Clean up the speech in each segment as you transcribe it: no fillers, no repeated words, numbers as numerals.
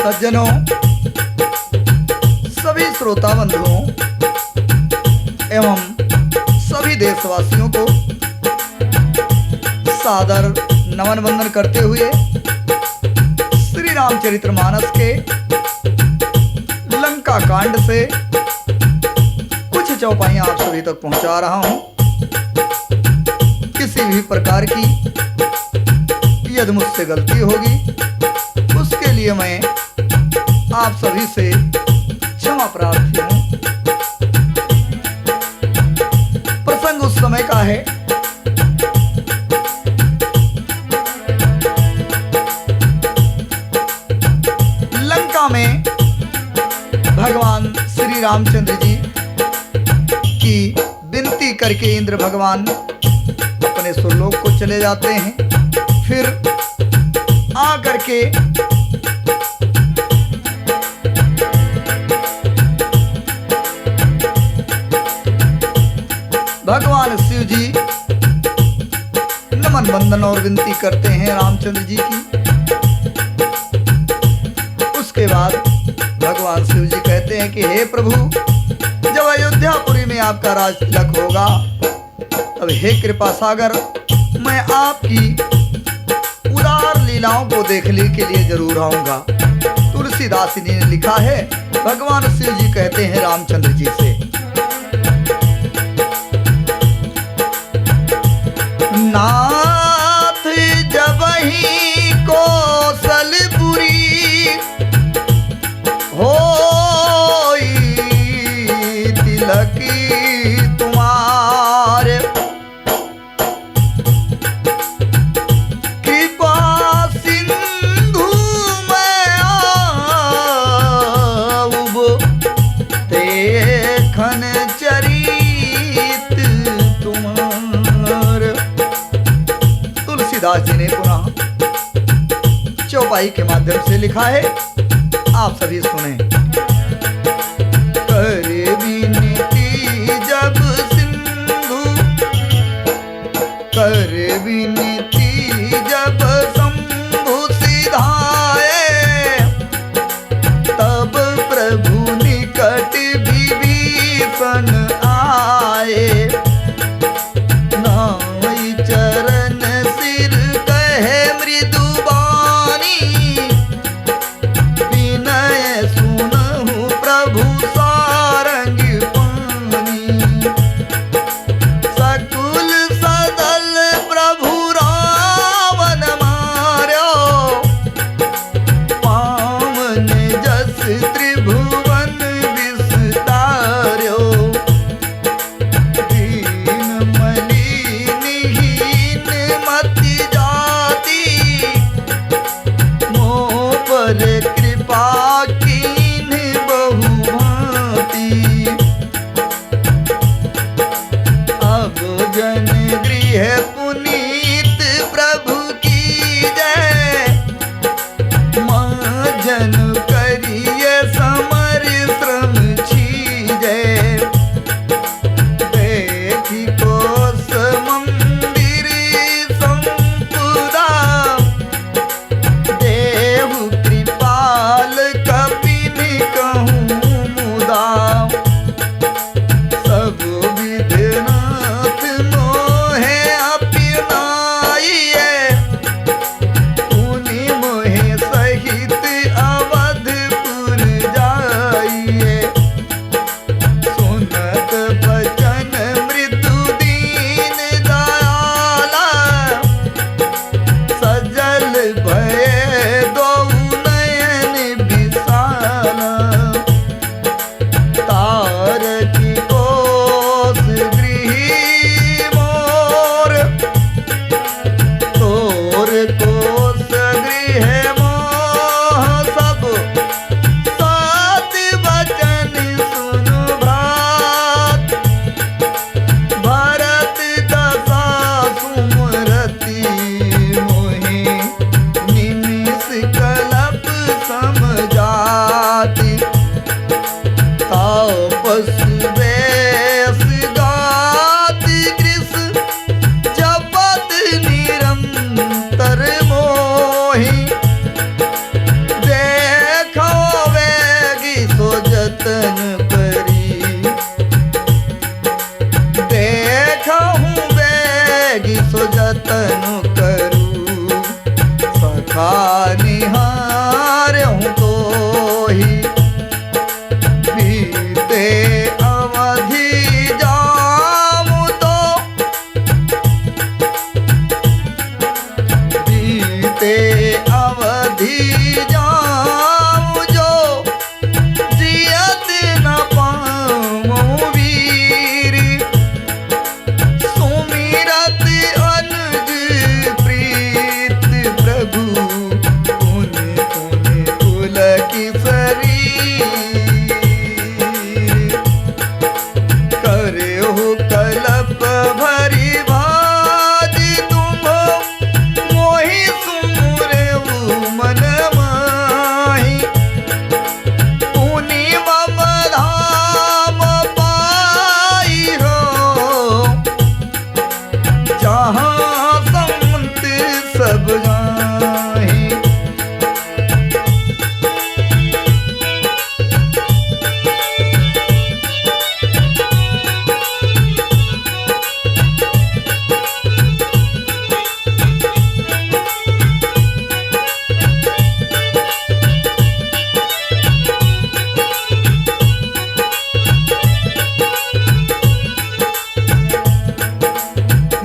सज्जनों, सभी श्रोता बंधुओं एवं सभी देशवासियों को सादर नमन वंदन करते हुए श्री रामचरितमानस के लंका कांड से कुछ चौपाइयां आप सभी तक पहुंचा रहा हूं। किसी भी प्रकार की यदि मुझसे गलती होगी उसके लिए मैं आप सभी से क्षमा प्रार्थी हूं। प्रसंग उस समय का है लंका में भगवान श्री रामचंद्र जी की विनती करके इंद्र भगवान अपने सुरलोक को चले जाते हैं। फिर आकर के भगवान शिव जी नमन वंदन और विनती करते हैं रामचंद्र जी की। उसके बाद भगवान शिव जी कहते हैं कि हे प्रभु, जब अयोध्यापुरी में आपका राज तिलक होगा तब हे कृपा सागर, मैं आपकी उदार लीलाओं को देखने के लिए जरूर आऊंगा। तुलसीदास जी ने लिखा है, भगवान शिव जी कहते हैं रामचंद्र जी से, नाथ जबहि कौशलपुरी होई तिलक तुम्हारे, कृपा सिंधु में आऊब देखन चरित तुम्हारे। तुलसीदास जी ने पुनः चौपाई के माध्यम से लिखा है, आप सभी सुने। कर विनती जब सिंधु, कर विनती जब शंभु सिधाए, तब प्रभु निकट विभीषण आए। नाई चरण सिर कहे मृदु बानी, विनय सुनहु प्रभु सारंग पानी। सकुल सदल प्रभु रावण मार्यो, पावन जस त्रिभुवन विस्तार्यो। दीन मलिनहीन मति जाति, मोह पर कृपा कीन्ह बहु भांति। अब जन गृह पुनीत प्रभु की जय, मां जन करिए समर श्रम छीजय। देखी कोस मंदिर संपुदा, देहु कृपाल कपिन कहूँ मुदा। सब विधिनाथ मोहे अपनाइए, पुनि मोहे सहित अवधपुर जाइए। सुनत बचन मृदु दीन दयाला, सजल भय दो नयन विशाला। तारकी कोस गृह मोर, तोर कोस गृह मोह। सब सात वचन सुनु भ्रात, भरत दशा सुमरति मोहि निमिषे का निहार हूँ तो ही बीते अवधि जाऊं तो बीते अवधि जाऊं जो जियत न पाऊं वीर सुमिरत अनुज प्रीत प्रभु पुन पुन पुलकित शरीर करे हो कल्प भरी भाजी तुम मोहि सुमुरे मन माही पुनि मम धाम पाई हो जहाँ संत सब जाहि।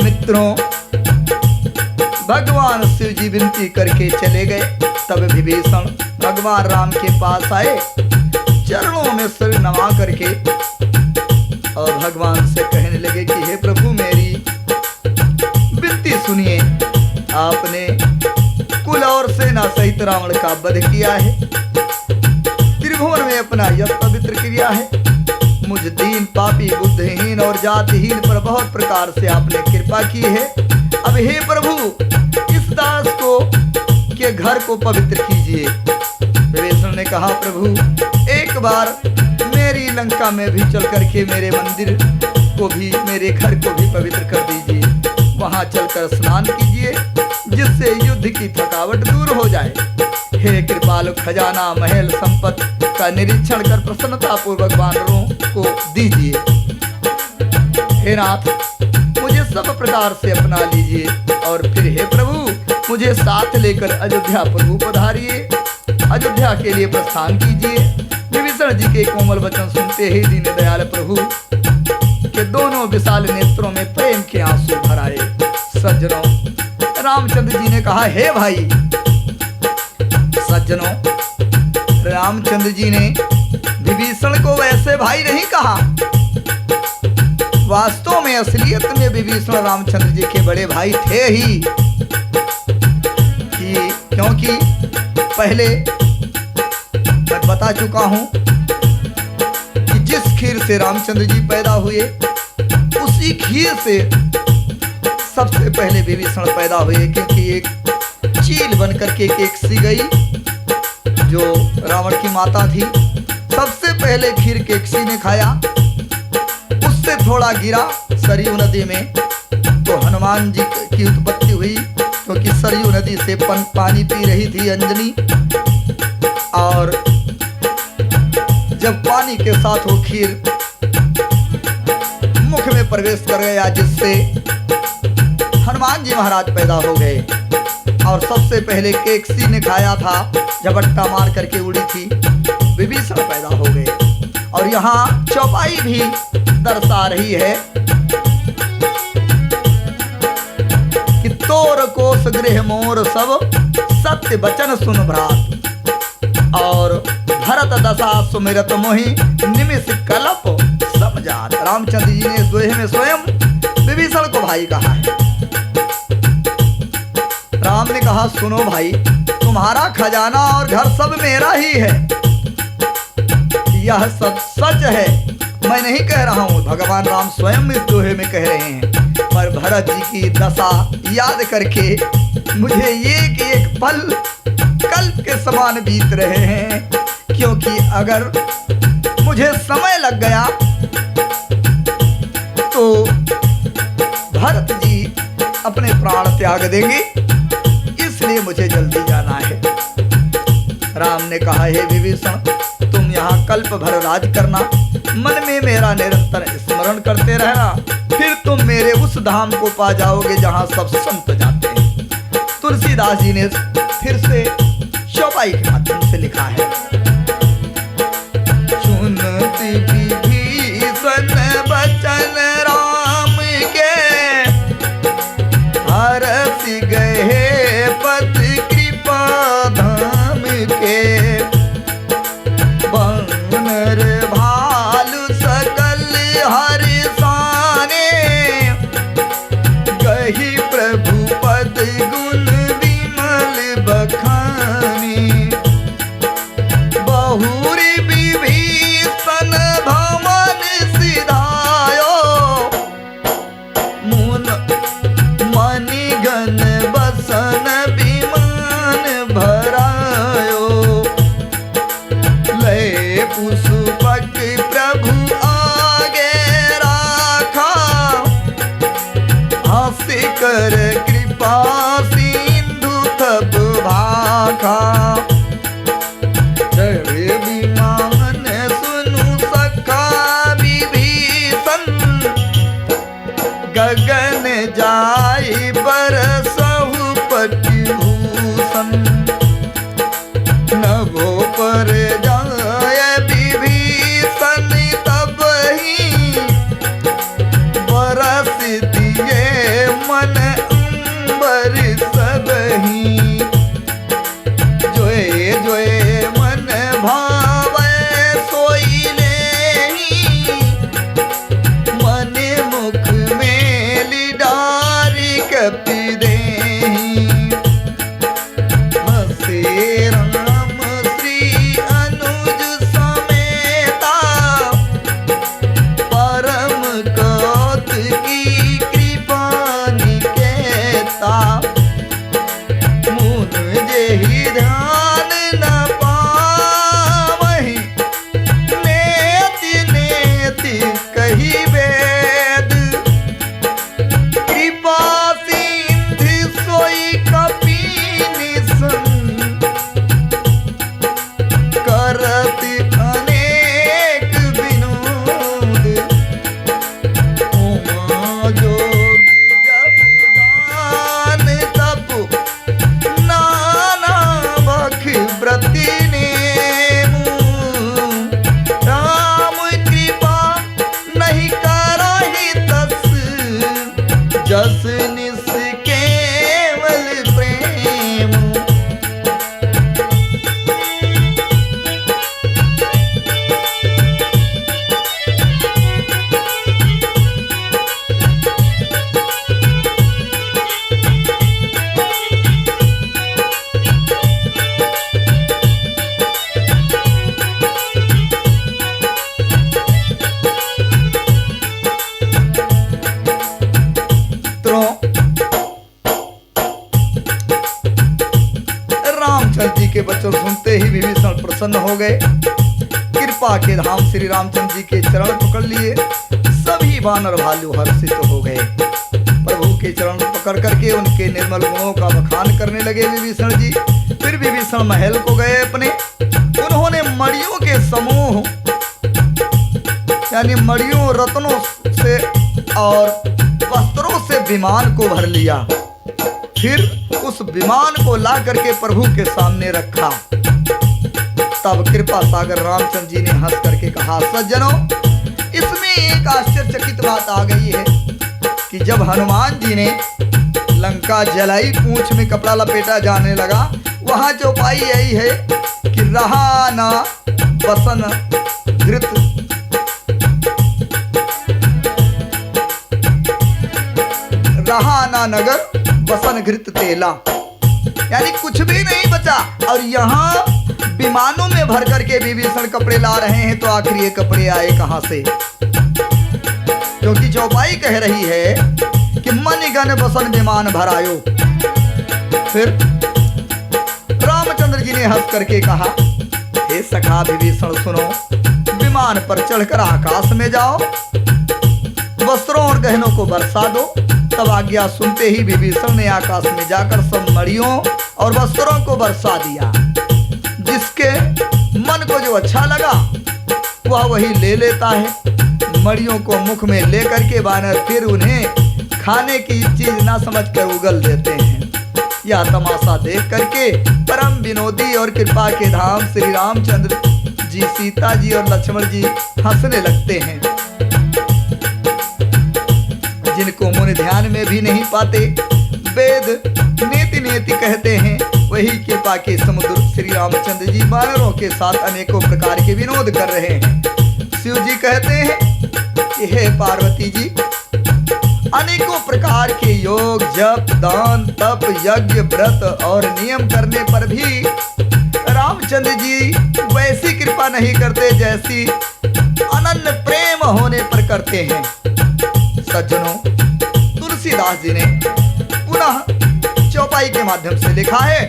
मित्रों, भगवान शिव जी विनती करके चले गए। तब विभीषण भगवान राम के पास आए, चरणों में सिर नवा करके और भगवान से कहने लगे कि हे प्रभु मेरी विनती सुनिए। आपने कुल और सेना सहित रावण का वध किया है, त्रिभुवन में अपना यश पवित्र किया है। मुझ दीन पापी बुद्धहीन और जातिहीन पर बहुत प्रकार से आपने कृपा की है। अब हे प्रभु इस दास को के घर को पवित्र कीजिए। विभीषण ने कहा प्रभु एक बार मेरी लंका में भी चल करके मेरे मंदिर को भी मेरे घर को भी पवित्र कर दीजिए। वहां चलकर स्नान कीजिए जिससे युद्ध की थकावट दूर हो जाए। हे कृपालु खजाना महल संपत्ति का निरीक्षण कर प्रसन्नता पूर्वक वानरों को दीजिए। हे नाथ मुझे सब प्रकार से अपना लीजिए और फिर हे प्रभु मुझे साथ लेकर अयोध्या प्रभु पधारिए, अयोध्या के लिए प्रस्थान कीजिए। विभीषण जी के कोमल वचन सुनते ही दीन दयाल प्रभु के दोनों विशाल नेत्रों में प्रेम के आंसू भर आए। सज्जनों, रामचंद्र जी ने कहा हे भाई सज्जनों, रामचंद्र जी ने विभीषण को वैसे भाई नहीं कहा। वास्तव में असलियत में विभीषण रामचंद्र जी के बड़े भाई थे ही, क्योंकि पहले मैं बता चुका हूं कि जिस खीर से रामचंद्र जी पैदा हुए उसी खीर से सबसे पहले विभीषण पैदा हुए। क्योंकि एक चील बनकर के एक सी गई जो रावण की माता थी, सबसे पहले खीर केकसी ने खाया, उससे थोड़ा गिरा सरयू नदी में तो हनुमान जी की उत्पत्ति हुई। क्योंकि सरयू नदी से पानी पी रही थी अंजनी, और जब पानी के साथ वो खीर मुख में प्रवेश कर गया जिससे हनुमान जी महाराज पैदा हो गए। और सबसे पहले केकसी ने खाया था, झपट्टा मार करके उड़ी थी, विभीषण पैदा हो गए। और यहाँ चौपाई भी दर्शा रही है कि तोर कोस गृह मोर सब सत्य वचन सुन भ्रात, और भरत दशा सुमिरत मोहि निमिष कलप समझात। रामचंद्र जी ने इस दोहे में स्वयं विभीषण को भाई कहा है। राम ने कहा सुनो भाई, तुम्हारा खजाना और घर सब मेरा ही है, यह सब सच है, मैं नहीं कह रहा हूँ। भगवान राम स्वयं इस दोहे में कह रहे हैं। पर भरत जी की दशा याद करके मुझे एक एक पल कल्प के समान बीत रहे हैं। क्योंकि अगर मुझे समय लग गया तो भरत जी अपने प्राण त्याग देंगे, इसलिए मुझे जल्दी जाना है। राम ने कहा हे विभीषण, तुम यहाँ कल्प भर राज करना, मन में मेरा निरंतर स्मरण करते रहना, फिर तुम मेरे उस धाम को पा जाओगे जहाँ सब संत जाते हैं। तुलसीदास जी ने फिर से चौपाई के माध्यम से लिखा है। सुनती विभीषण बचन राम के, हरस गए पति कृपा धाम के। वानर भालु सकल हर्षाने, गही प्रभु पद गुण विमल बखाने। बहुरी विभीषण भवन सिधायो, मुन मणिगण बसन विमान भरायो। लय पुष्पक प्रभु आगे राखा, हंस कर कृपा सिंधु तब भाखा। चढ़े विमान सुनु सखा विभीषण, गगन जाय बरसहु पटिभूषण। नभो पर जाय विभीषण तबहि, बरस दिए मन अंबर सबहि। जोए जोए मन भावै सोई लेहि, मन मुख मेलि डारि कपि देहि। हंसे राम श्री अनुज समेता, परम कौतुकी कृपा निकेता। मुन जेहि ध्यान न पावहि, नेति नेति कहि वेद। कृपा सिंधु सोई कपीनिसन, करत अनेक विनोद। उमा जोग जप दान तप, नाना बख व्रति नेमु। राम कृपा नहीं करहि तस, जस निस केवल प्रेम। रामचंद्र जी के वचन सुनते ही विभीषण प्रसन्न हो गए। कृपा के धाम श्री रामचंद्र जी के चरण पकड़ लिए। सभी वानर भालू हर्षित हो गए। प्रभु के चरण पकड़ करके उनके निर्मल गुणों का बखान करने लगे विभीषण जी। फिर विभीषण महल को गए अपने। उन्होंने मणियों के समूह यानी मणियों रत्नों से और वस्त्रों से विमान को भर लिया। फिर उस विमान को ला करके प्रभु के सामने रखा। तब कृपा सागर रामचंद्र जी ने हंस करके कहा, सज्जनों, इसमें एक आश्चर्यचकित बात आ गई है कि जब हनुमान जी ने लंका जलाई, पूंछ में कपड़ा लपेटा जाने लगा, वहां चौपाई यही है कि रहा ना बसन घृत, रहा ना नगर बसन घृत तेला, यानी कुछ भी नहीं बचा। और यहाँ विमानों में भर करके विभीषण कपड़े ला रहे हैं, तो आखिर ये कपड़े आए कहां से? क्योंकि चौपाई कह रही है कि मणिगण बसन विमान भरायो। फिर रामचंद्र जी ने हंस करके कहा, हे सखा विभीषण सुनो, विमान पर चढ़कर आकाश में जाओ, वस्त्रों और गहनों को बरसा दो। तब आज्ञा सुनते ही विभीषण ने आकाश में जाकर सब मणियों और वस्त्रों को बरसा दिया। जिसके मन को जो अच्छा लगा वह वही ले लेता है। मणियों को मुख में लेकर के वानर फिर उन्हें खाने की चीज ना समझकर उगल देते हैं। यह तमाशा देख करके परम विनोदी और कृपा के धाम श्री रामचंद्र जी, सीता जी और लक्ष्मण जी हंसने लगते हैं। जिनको मुनि ध्यान में भी नहीं पाते, वेद नीति नीति कहते हैं, वही कृपा के समुद्र श्री रामचंद्र जी वानरों के साथ अनेकों प्रकार के विनोद कर रहे हैं। शिव जी कहते हैं कि हे पार्वती जी, अनेकों प्रकार के योग, जप, दान, तप, यज्ञ, व्रत और नियम करने पर भी रामचंद्र जी वैसी कृपा नहीं करते जैसी अनन्य प्रेम होने पर करते हैं। सज्जनों, तुलसीदास जी ने पुनः चौपाई के माध्यम से लिखा है,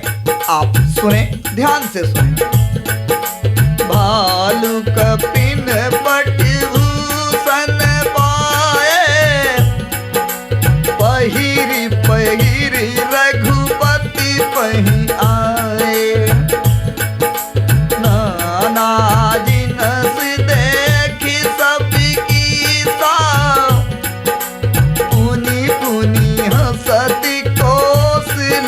आप सुने, ध्यान से सुने। भालू कपिन बटभूषण पाए, पहिरी पहिरी रघुपति पही आए, नाना जिनस देखी सबकी सा, पुनि पुनि हंसती कौशलाधीसा,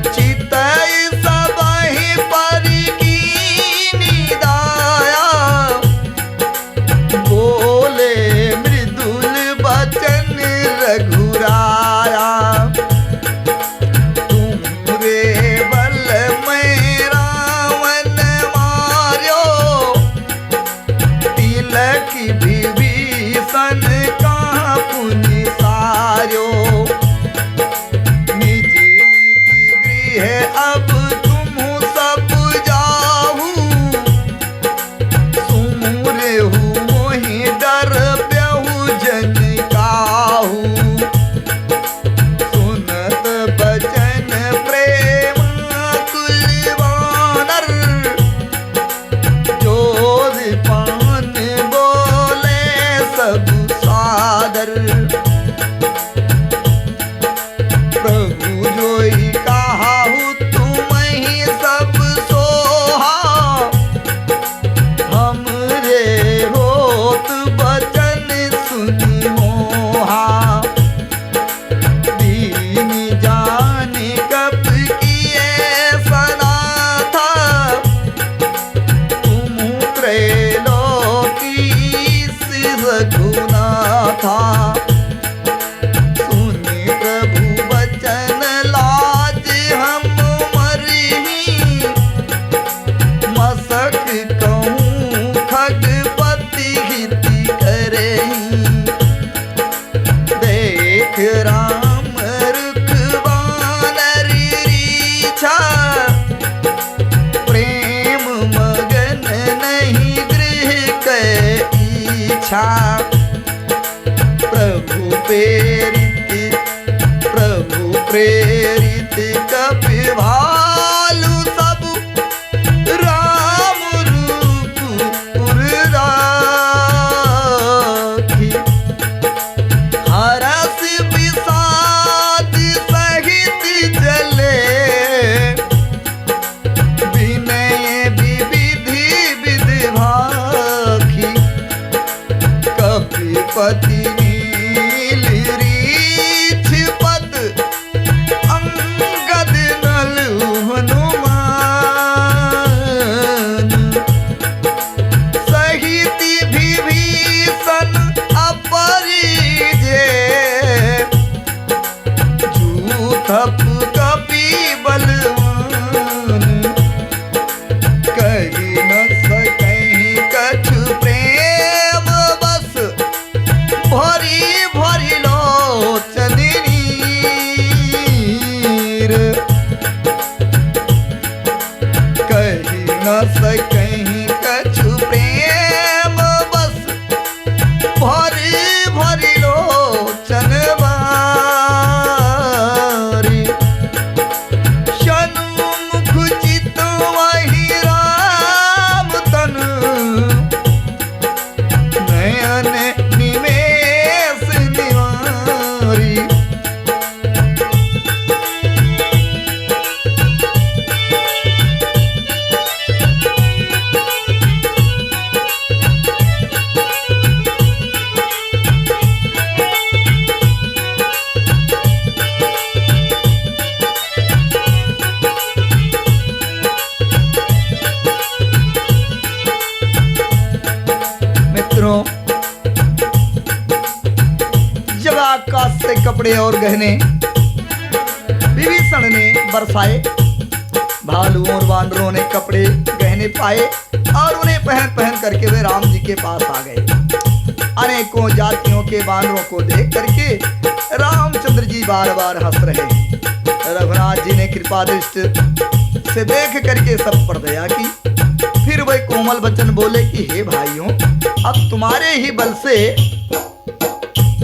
चितई सबहि पर कीनी दाया, बोले मृदुल बचन रघुराया, तुमरे बल में रावण मार्यो, तिलक विभीषण कहाँ पुनि सार्यो, निज निज गृह अब तुम सब जाहू, सुमुरेहु मोहि डर ब्यहु जन काहू, सुनत बचन प्रेम कुल वानर, जोर पान बोले सब सादर, प्रभु जोई काहू तुम्हि सब सोहा, हमरे होत बचन सुनि मोहा, दीन जान कप किए सनाथा, तुम त्रैलोकी रघुनाथा, सुनि प्रभु बचन लाज हम मरही, मसक कहूँ खगपति हिति करही, देख राम रुखबानर रीछा, प्रेम मगन नहीं गृह कै इच्छा, प्रभु प्रेरित कपि भालु सब, राम रूप पुर राखी, हरस विषाद सहित चले, विनय विविधि विधिभाखी, कपिपति नील रीछ पद, अंगद नल हनुमान, सहित विभीषण अपरिजय, जूथप कपि बलवान, कहि न सकहि कछु प्रेम बस, भरी भरी लोचन नीर, कहि न सकहि कछु प्रेम बस, भरी भरी लोचन बारी, सन्मुख चितवहि राम तनु, नयन निमेष निवारी, सज्जनों, जब आकाश से कपड़े और गहने विभीषण ने बरसाए, भालुओं और वानरों ने कपड़े गहने पाए और उन्हें पहन पहन करके वे राम जी के पास आ गए। अनेकों जातियों के वानरों को देख करके रामचंद्र जी बार बार हंस रहे। रघुनाथ जी ने कृपा दृष्टि से देख करके सब पर दया की। फिर वे कोमल वचन बोले कि हे भाइयों, अब तुम्हारे ही बल से,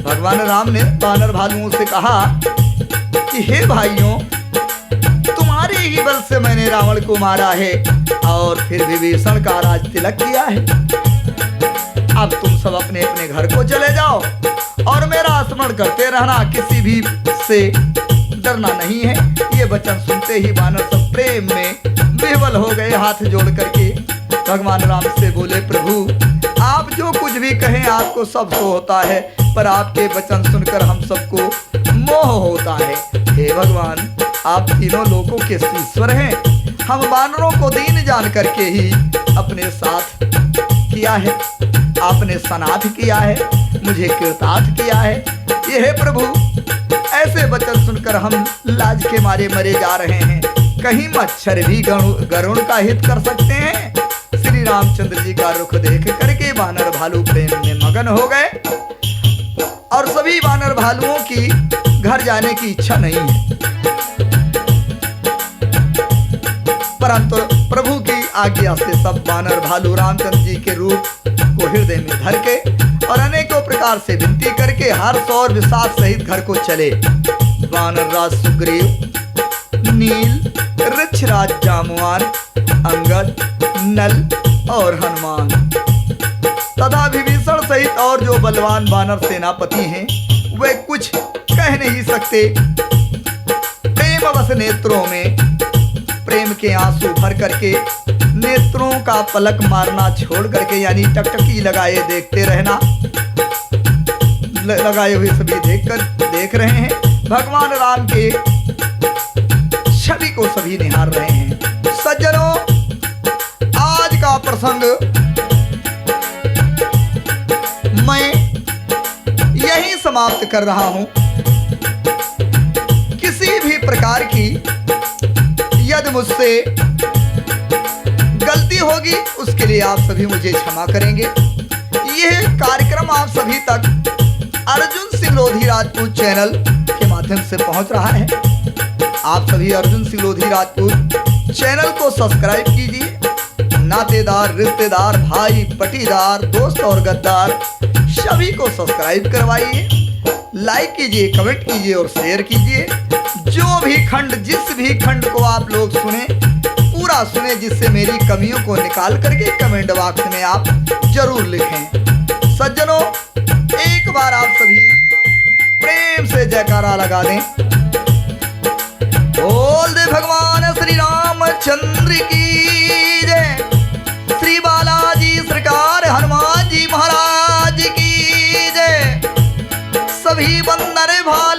भगवान राम ने वानर भालुओं से कहा कि हे भाइयों, तुम्हारे ही बल से मैंने रावण को मारा है और फिर विभीषण का राज तिलक किया है। अब तुम सब अपने अपने घर को चले जाओ और मेरा स्मरण करते रहना, किसी भी से डरना नहीं है। ये वचन सुनते ही वानर सब प्रेम में विह्वल हो गए। हाथ जोड़ करके भगवान राम से बोले, प्रभु आप जो कुछ भी कहें आपको सब सो होता है, पर आपके वचन सुनकर हम सबको मोह होता है। हे भगवान, आप तीनों लोकों के ईश्वर हैं। हम वानरों को दीन जान करके ही अपने साथ किया है, आपने सनाथ किया है, मुझे कृतार्थ किया है। ये है प्रभु, ऐसे वचन सुनकर हम लाज के मारे मरे जा रहे हैं। कहीं मच्छर भी गरुड़ का हित कर सकते हैं। श्री रामचंद्र जी का रुख देख करके वानर भालू प्रेम में मगन हो गए और सभी वानर भालुओं की घर जाने की इच्छा नहीं है, परंतु प्रभु की आज्ञा से सब वानर भालू रामचंद्र जी के रूप को हृदय में धर के और अनेकों प्रकार से विनती करके हर्ष और विश्वास सहित घर को चले। वानर राज सुग्रीव, नील, ऋक्षराज जामुआन, अंगद, नल और हनुमान तथा विभीषण सहित और जो बलवान वानर सेनापति हैं, वे कुछ कह नहीं सकते। प्रेमवश नेत्रों में प्रेम के आंसू भर करके नेत्रों का पलक मारना छोड़ करके, यानी टकटकी लगाए देखते रहना, लगाए हुए सभी देख रहे हैं। भगवान राम के छवि को सभी निहार रहे हैं। सज्जनों, आज का प्रसंग मैं यहीं समाप्त कर रहा हूं। किसी भी प्रकार की यदि मुझसे गलती होगी उसके लिए आप सभी मुझे क्षमा करेंगे। यह कार्यक्रम आप सभी तक अर्जुन सिंह लोधी राजपूत चैनल के माध्यम से पहुंच रहा है। आप सभी अर्जुन सिंह लोधी राजपूत चैनल को सब्सक्राइब कीजिए। नातेदार, रिश्तेदार, भाई, पटीदार, दोस्त और गद्दार सभी को सब्सक्राइब करवाइए, लाइक कीजिए, कमेंट कीजिए और शेयर कीजिए। जो भी खंड, जिस भी खंड को आप लोग सुने, पूरा सुने, जिससे मेरी कमियों को निकाल करके कमेंट बॉक्स में आप जरूर लिखें। सज्जनों, एक बार आप सभी प्रेम से जयकारा लगा दें। बोल दे भगवान श्री रामचंद्र की जय। श्री बालाजी सरकार, हनुमान जी महाराज की जय। सभी बंदर भाल